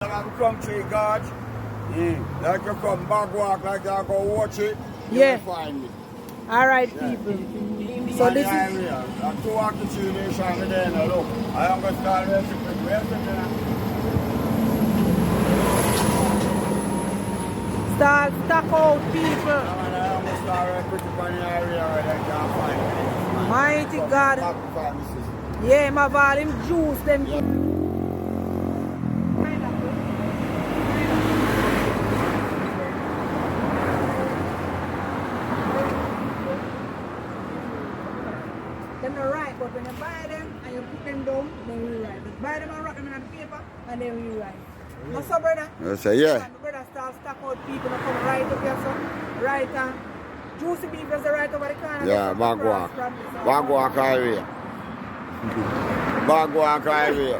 Like come to God, like you come back walk, like you go watch it, you Yeah. will find me. Alright, Yeah. people. So this is area. I'm to walk the tree nation there now, look. I am going to start recipe. Where's the start stock out, people. I am going to start recipe on the area where they can't find it. Mighty Come God. back to find the system. Yeah, my volume juice them. Yeah. Them not right, but when you buy them and you put them down, they will write. But buy them and wrap them in a paper and they will write. No, so brother? I say, yeah. My brother start stock out people that come right up here, so right juicy beef is the right over the corner. Yeah, Bagwalk. Bagwalk highway. Bagwalk highway.